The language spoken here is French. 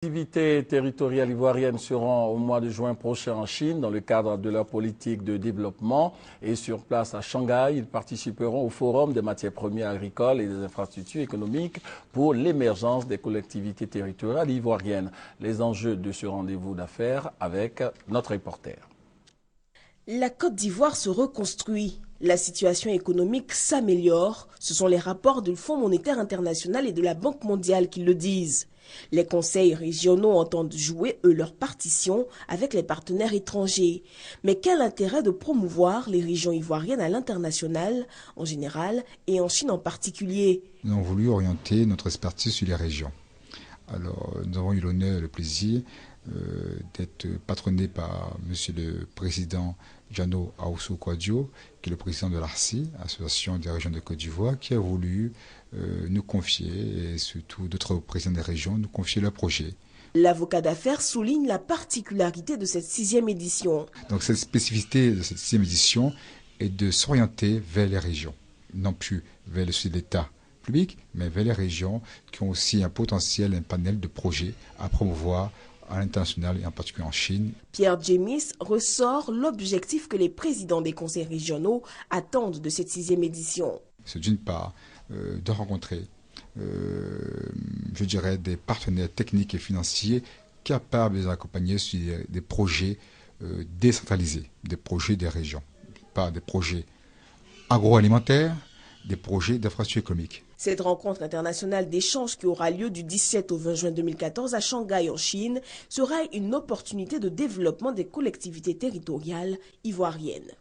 Les activités territoriales ivoiriennes seront au mois de juin prochain en Chine dans le cadre de leur politique de développement et sur place à Shanghai, ils participeront au forum des matières premières agricoles et des infrastructures économiques pour l'émergence des collectivités territoriales ivoiriennes. Les enjeux de ce rendez-vous d'affaires avec notre reporter. La Côte d'Ivoire se reconstruit. La situation économique s'améliore. Ce sont les rapports du Fonds monétaire international et de la Banque mondiale qui le disent. Les conseils régionaux entendent jouer, eux, leur partition avec les partenaires étrangers. Mais quel intérêt de promouvoir les régions ivoiriennes à l'international, en général, et en Chine en particulier? Nous avons voulu orienter notre expertise sur les régions. Alors, nous avons eu l'honneur et le plaisir d'être patronné par M. le Président Jano Aoussou Kouadio, qui est le président de l'ARCI, Association des régions de Côte d'Ivoire, qui a voulu nous confier, et surtout d'autres présidents des régions, nous confier leur projet. L'avocat d'affaires souligne la particularité de cette 6e édition. Donc cette spécificité de cette 6e édition est de s'orienter vers les régions, non plus vers le sud de l'État public, mais vers les régions qui ont aussi un potentiel, un panel de projets à promouvoir à l'international et en particulier en Chine. Pierre Jemis ressort l'objectif que les présidents des conseils régionaux attendent de cette 6e édition. C'est d'une part de rencontrer, je dirais, des partenaires techniques et financiers capables de les accompagner sur des projets décentralisés, des projets des régions, pas des projets agroalimentaires, des projets d'infrastructures économiques. Cette rencontre internationale d'échange qui aura lieu du 17 au 20 juin 2014 à Shanghai en Chine sera une opportunité de développement des collectivités territoriales ivoiriennes.